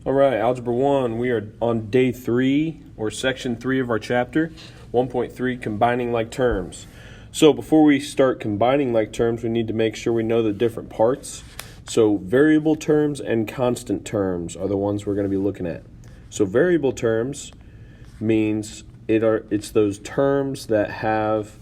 All right, Algebra 1, we are on day 3, or section 3 of our chapter, 1.3, combining like terms. So before we start combining like terms, we need to make sure we know the different parts. So variable terms and constant terms are the ones we're going to be looking at. So variable terms means it's those terms that have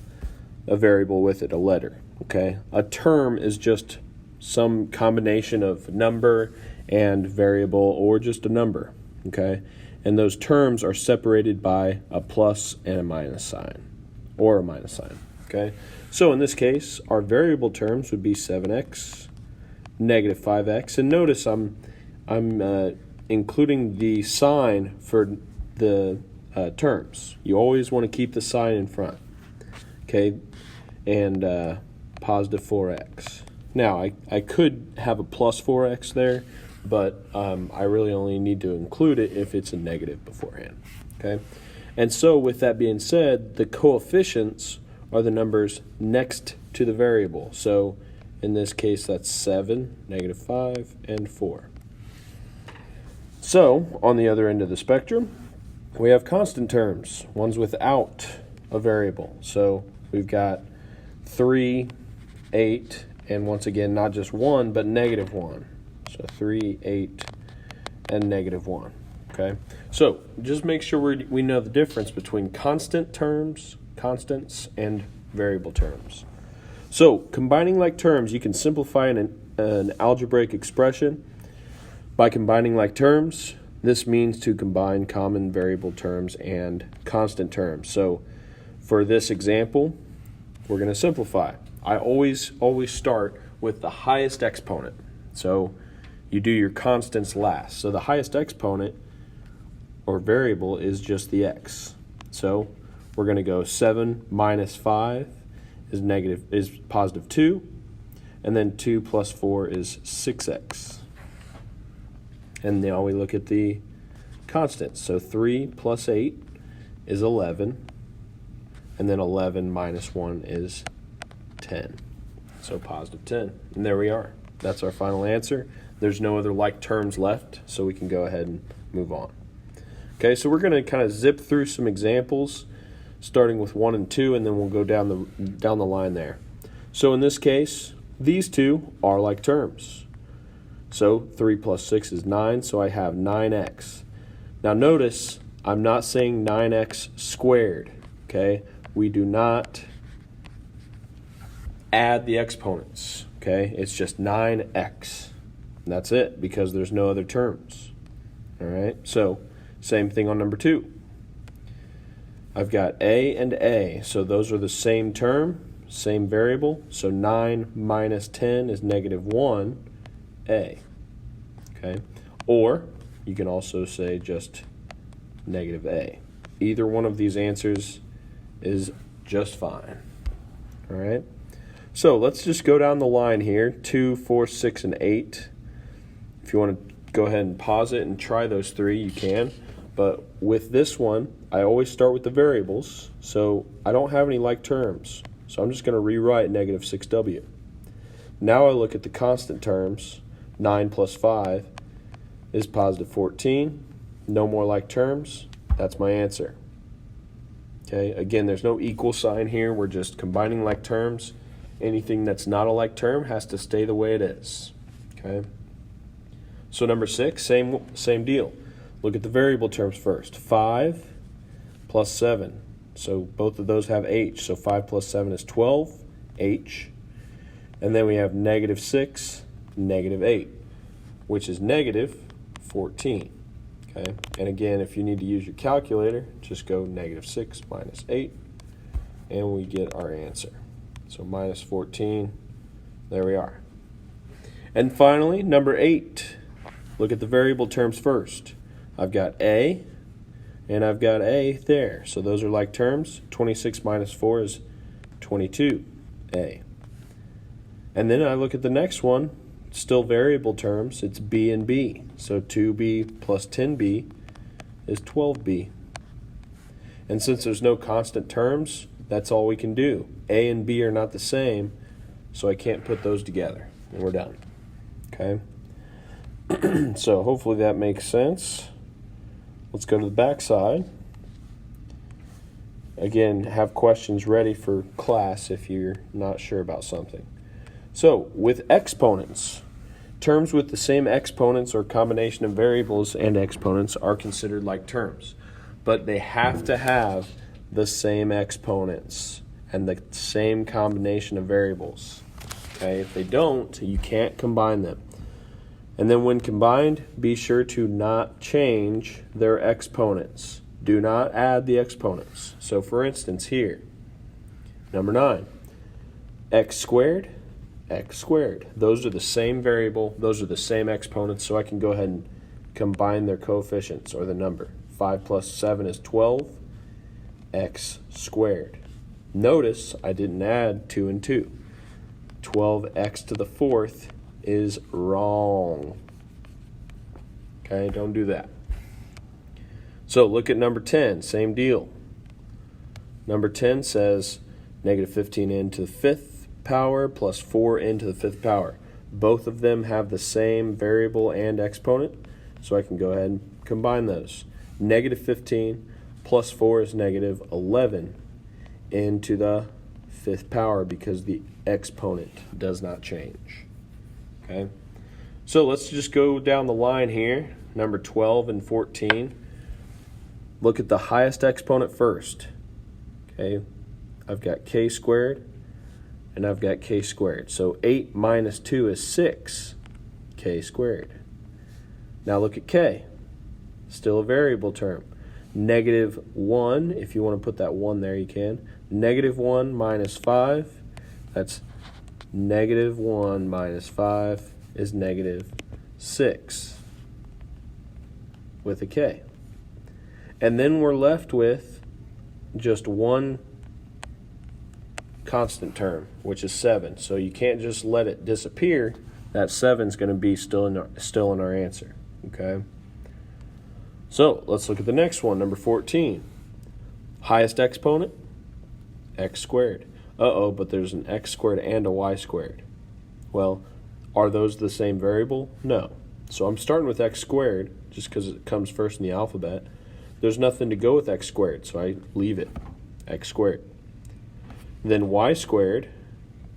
a variable with it, a letter, okay? A term is just some combination of number and variable, or just a number, okay? And those terms are separated by a plus and a minus sign, or a minus sign, okay? So in this case, our variable terms would be 7x, negative 5x, and notice I'm including the sign for the terms. You always want to keep the sign in front, okay? And positive 4x. Now, I could have a plus 4x there, but I really only need to include it if it's a negative beforehand, okay? And so with that being said, the coefficients are the numbers next to the variable. So in this case, that's 7, negative 5, and 4. So on the other end of the spectrum, we have constant terms, ones without a variable. So we've got 3, 8, and once again, not just 1, but negative 1. So 3, 8, and negative 1, okay? So just make sure we know the difference between constant terms, constants, and variable terms. So combining like terms, you can simplify an algebraic expression by combining like terms. This means to combine common variable terms and constant terms. So for this example, we're going to simplify. I always start with the highest exponent. So you do your constants last. So the highest exponent or variable is just the x. So we're going to go 7 minus 5 is positive 2, and then 2 plus 4 is 6x. And now we look at the constants. So 3 plus 8 is 11, and then 11 minus 1 is 10. So positive 10. And there we are. That's our final answer. There's no other like terms left, so we can go ahead and move on. Okay, so we're going to kind of zip through some examples, starting with 1 and 2, and then we'll go down the line there. So in this case, these two are like terms. So 3 plus 6 is 9, so I have 9x. Now notice, I'm not saying 9x squared, okay? We do not add the exponents, okay? It's just 9x. And that's it, because there's no other terms. All right, so same thing on number 2. I've got a and a, so those are the same term, same variable. So 9 minus 10 is negative 1a. Okay, or you can also say just negative a. Either one of these answers is just fine. All right, so let's just go down the line here. 2, 4, 6, and 8. If you want to go ahead and pause it and try those 3, you can. But with this one, I always start with the variables, so I don't have any like terms. So I'm just going to rewrite negative 6w. Now I look at the constant terms. 9 plus 5 is positive 14. No more like terms. That's my answer. Okay, again, there's no equal sign here. We're just combining like terms. Anything that's not a like term has to stay the way it is. Okay. So number 6, same deal. Look at the variable terms first. 5 plus 7. So both of those have h. So 5 plus 7 is 12, h. And then we have negative 6, negative 8, which is negative 14. Okay. And again, if you need to use your calculator, just go negative 6 minus 8, and we get our answer. So minus 14, there we are. And finally, number 8. Look at the variable terms first. I've got a, and I've got a there. So those are like terms. 26 minus 4 is 22a. And then I look at the next one, still variable terms. It's b and b. So 2b plus 10b is 12b. And since there's no constant terms, that's all we can do. A and b are not the same, so I can't put those together. And we're done. Okay? So hopefully that makes sense. Let's go to the back side. Again, have questions ready for class if you're not sure about something. So with exponents, terms with the same exponents or combination of variables and exponents are considered like terms, but they have to have the same exponents and the same combination of variables. Okay, if they don't, you can't combine them. And then when combined, be sure to not change their exponents. Do not add the exponents. So for instance here, number 9, x squared, x squared. Those are the same variable, those are the same exponents, so I can go ahead and combine their coefficients or the number. 5 plus 7 is 12, x squared. Notice I didn't add 2 and 2. 12x to the 4th is wrong. Okay, don't do that. So look at number 10, same deal. Number 10 says negative 15n to the 5th power plus 4n to the 5th power. Both of them have the same variable and exponent, so I can go ahead and combine those. Negative 15 plus 4 is negative 11 n to the 5th power because the exponent does not change. Okay, so let's just go down the line here, number 12 and 14. Look at the highest exponent first. Okay, I've got k squared and I've got k squared. So 8 minus 2 is 6, k squared. Now look at k, still a variable term. Negative 1, if you want to put that 1 there, you can. Negative 1 minus 5, that's negative 1 minus 5 is negative 6 with a k. And then we're left with just one constant term, which is 7. So you can't just let it disappear. That 7 is going to be still in our answer. Okay. So let's look at the next one, number 14. Highest exponent, x squared. But there's an x squared and a y squared. Well, are those the same variable? No. So I'm starting with x squared just because it comes first in the alphabet. There's nothing to go with x squared, so I leave it, x squared. Then y squared,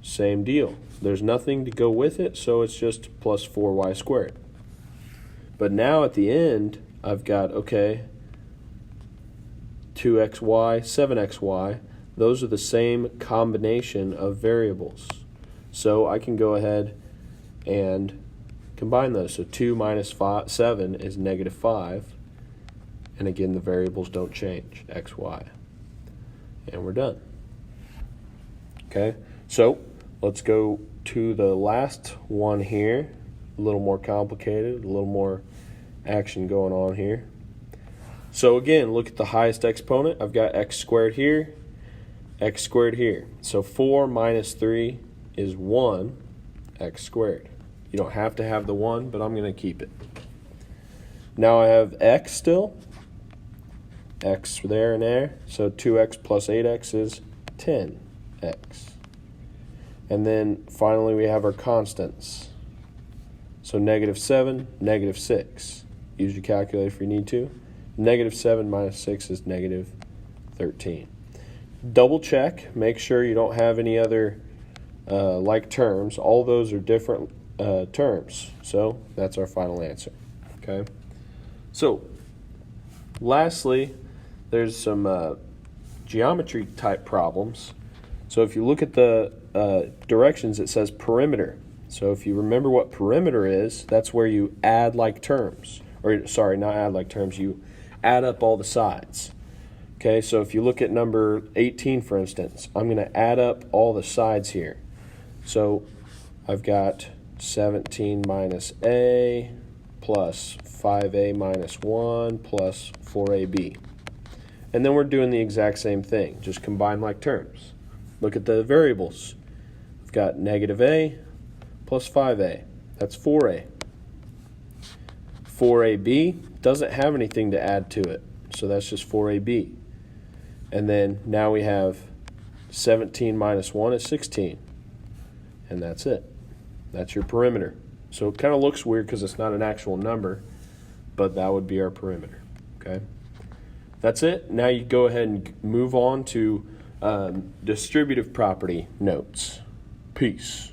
same deal. There's nothing to go with it, so it's just plus 4y squared. But now at the end, I've got, okay, 2xy, 7xy. Those are the same combination of variables. So I can go ahead and combine those. So 2 minus 7 is negative 5. And again, the variables don't change, x, y. And we're done. Okay, so let's go to the last one here. A little more complicated, a little more action going on here. So again, look at the highest exponent. I've got x squared here, x squared here. So 4 minus 3 is 1, x squared. You don't have to have the 1, but I'm going to keep it. Now I have x still. X there and there. So 2x plus 8x is 10x. And then finally we have our constants. So negative 7, negative 6. Use your calculator if you need to. Negative 7 minus 6 is negative 13. Double check. Make sure you don't have any other like terms. All those are different terms. So that's our final answer. Okay. So lastly, there's some geometry type problems. So if you look at the directions, it says perimeter. So if you remember what perimeter is, that's where you add like terms. Or sorry, not add like terms, you add up all the sides. Okay, so if you look at number 18, for instance, I'm going to add up all the sides here. So I've got 17 minus a plus 5a minus 1 plus 4ab. And then we're doing the exact same thing, just combine like terms. Look at the variables. We've got negative a plus 5a. That's 4a. 4ab doesn't have anything to add to it, so that's just 4ab. And then now we have 17 minus 1 is 16. And that's it. That's your perimeter. So it kind of looks weird because it's not an actual number, but that would be our perimeter, okay? That's it. Now you go ahead and move on to distributive property notes. Peace.